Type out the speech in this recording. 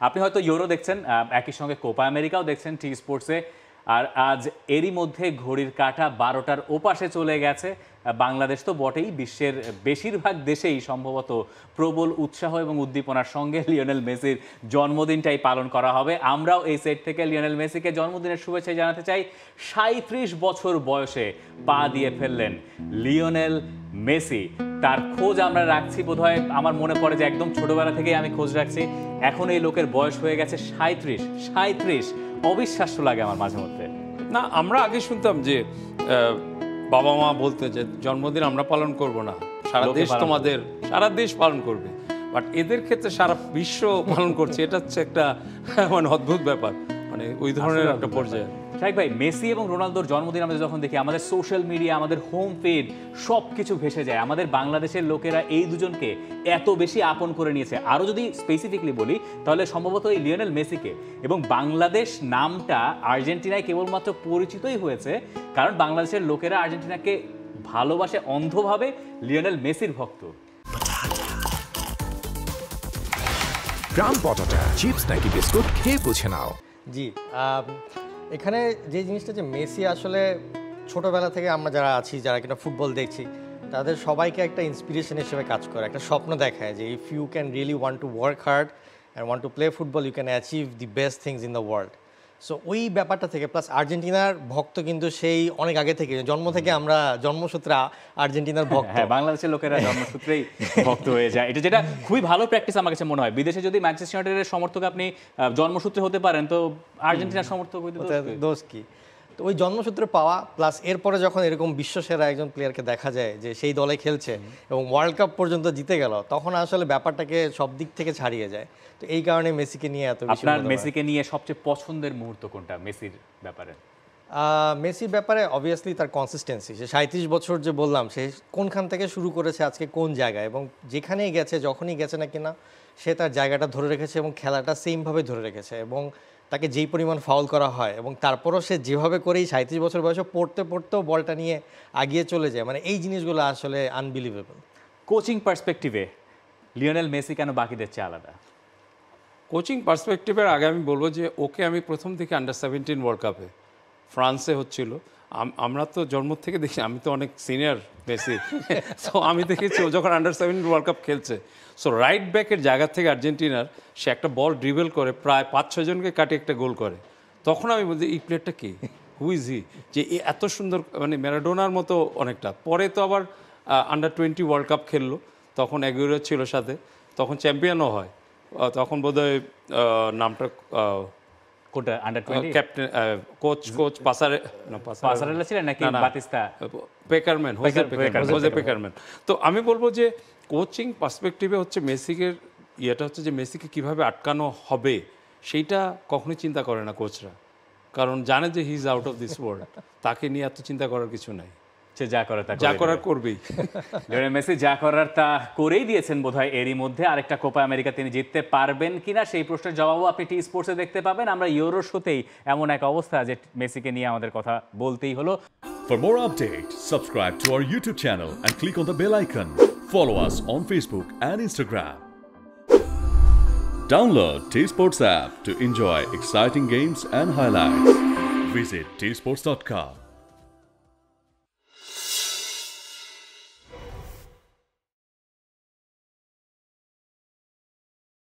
আপনি হয়তো ইউরো দেখছেন, একই সঙ্গে কোপা আমেরিকাও দেখছেন টি স্পোর্টসে। আর আজ এরই মধ্যে ঘড়ির কাঁটা 12টার ওপাশে চলে গেছে। বাংলাদেশ তো বটেই, বিশ্বের বেশিরভাগ দেশেই সম্ভবত প্রবল উৎসাহ এবং উদ্দীপনার সঙ্গে লিওনেল মেসির জন্মদিনটাই পালন করা হবে। আমরাও এই সেট থেকে লিওনেল মেসিকে জন্মদিনের শুভেচ্ছা জানাতে চাই। 37 বছর বয়সে পা দিয়ে ফেললেন লিওনেল মেসি। তার খোঁজ আমরা রাখছি বোধহয়, আমার মনে পড়ে যে একদম ছোটবেলা থেকেই আমি খোঁজ রাখছি। এখন এই লোকের বয়স হয়ে গেছে 37। অবিশ্বাস্য লাগে আমার মাঝে মধ্যে। না, আমরা আগে শুনতাম যে বাবা মা বলতে যে জন্মদিন আমরা পালন করব না, সারা দেশ তোমাদের, সারা দেশ পালন করবে। বাট এদের ক্ষেত্রে সারা বিশ্ব পালন করছে, এটা হচ্ছে একটা মানে অদ্ভুত ব্যাপার, মানে ওই ধরনের একটা পর্যায়ে। শাইখ ভাই, মেসি এবং রোনালদোর জন্মদিন আমরা যখন দেখি, আমাদের সোশ্যাল মিডিয়া, আমাদের হোম ফিড সব কিছু ভেসে যায়। আমাদের বাংলাদেশের লোকেরা এই দুজনকে এত বেশি আপন করে নিয়েছে। আরও যদি স্পেসিফিকলি বলি তাহলে সম্ভবত এই লিওনেল মেসিকে। এবং বাংলাদেশ নামটা আর্জেন্টিনায় কেবলমাত্র পরিচিতই হয়েছে কারণ বাংলাদেশের লোকেরা আর্জেন্টিনাকে ভালোবাসে অন্ধভাবে, লিওনেল মেসির ভক্ত। গ্রাম পটাটা চিপস নাকি বিস্কুট খেয়ে বুঝে নাও। জি, এখানে যে জিনিসটা যে মেসি আসলে ছোটোবেলা থেকে আমরা যারা আছি, যারা কিনা ফুটবল দেখছি, তাদের সবাইকে একটা ইন্সপিরেশন হিসেবে কাজ করে, একটা স্বপ্ন দেখায় যে if you can really want to work hard and want to play football, you can achieve the best things in the world. So ওই ব্যাপারটা থেকে, প্লাস আর্জেন্টিনার ভক্ত কিন্তু সেই অনেক আগে থেকে, জন্ম থেকে আমরা জন্মসূত্রে আর্জেন্টিনার ভক্ত। হ্যাঁ, বাংলাদেশের লোকেরা জন্মসূত্রেই ভক্ত হয়ে যায়। এটা যেটা খুবই ভালো প্র্যাকটিস আমার কাছে মনে হয়। বিদেশে যদি ম্যানচেস্টার ইউনাইটেডের সমর্থক আপনি জন্মসূত্রে হতে পারেন, তো আর্জেন্টিনার সমর্থক হইতে দোষ কি? তো ওই জন্মসূত্রে পাওয়া, প্লাস এরপরে যখন এরকম বিশ্বসেরা একজন প্লেয়ারকে দেখা যায় যে সেই দলে খেলছে এবং ওয়ার্ল্ড কাপ পর্যন্ত জিতে গেল, তখন আসলে ব্যাপারটাকে সব দিক থেকে ছাড়িয়ে যায়। তো এই কারণে মেসিকে নিয়ে এত বেশি। আপনার মেসিকে নিয়ে সবচেয়ে পছন্দের মুহূর্ত কোনটা মেসির ব্যাপারে? মেসির ব্যাপারে অবভিয়াসলি তার কনসিস্টেন্সি। সে 37 বছর যে বললাম, সে কোনখান থেকে শুরু করেছে, আজকে কোন জায়গায়, এবং যেখানেই গেছে, যখনই গেছে না কিনা, সে তার জায়গাটা ধরে রেখেছে এবং খেলাটা সেমভাবে ধরে রেখেছে। এবং তাকে যেই পরিমাণ ফাউল করা হয় এবং তারপরও সে যেভাবে করেই 37 বছর বয়সে পড়তেও বলটা নিয়ে আগিয়ে চলে যায়, মানে এই জিনিসগুলো আসলে আনবিলিভেবল। কোচিং পার্সপেক্টিভে লিওনেল মেসি কেন বাকিদের চেয়ে আলাদা? কোচিং পার্সপেক্টিভের আগে আমি বলবো যে ওকে আমি প্রথম থেকে আন্ডার-17 ওয়ার্ল্ড কাপে ফ্রান্সে হচ্ছিল, আমরা তো জন্ম থেকে দেখি, আমি তো অনেক সিনিয়র মেসি, সো আমি দেখেছি ও যখন আন্ডার-17 ওয়ার্ল্ড কাপ খেলছে, সো রাইট ব্যাকের জায়গা থেকে আর্জেন্টিনার সে একটা বল ড্রিবল করে প্রায় 5-6 জনকে কাটে একটা গোল করে। তখন আমি বলছি এই প্লেয়ারটা কি, হু ইজ হি, যে এত সুন্দর, মানে ম্যারাডোনার মতো অনেকটা। পরে তো আবার আন্ডার-20 ওয়ার্ল্ড কাপ খেললো, তখন এগুলো ছিল সাথে, তখন চ্যাম্পিয়নও হয়। তখন বোধহয় নামটা কোটা আন্ডার-20 ক্যাপ্টেন কোচ পাসারেলা ছিলেন নাকি বাতিস্তা? Pekerman, Jose Pekerman. তো আমি বলবো যে কোচিং পার্সপেক্টিভে হচ্ছে মেসিকে ইয়েটা হচ্ছে যে মেসিকে কিভাবে আটকানো হবে সেইটা কখনোই চিন্তা করে না কোচরা, কারণ জানে যে he is out of this world, তাকে নিয়ে এত চিন্তা করার কিছু নাই। সে যা করার করবেই। লিওনেল মেসি যা করার তা করেই দিয়েছেন বোধহয়। এরই মধ্যে আরেকটা কোপা আমেরিকা তিনি জিততে পারবেন কিনা সেই প্রশ্নের জবাবও আপনি টি স্পোর্টসে দেখতে পাবেন। আমরা ইউরো শোতেই এমন এক অবস্থা যে মেসিকে নিয়ে আমাদের কথা বলতেই হলো। For more updates, subscribe to our YouTube channel and click on the bell icon. Follow us on Facebook and Instagram. Download T-Sports app to enjoy exciting games and highlights. Visit tsports.com.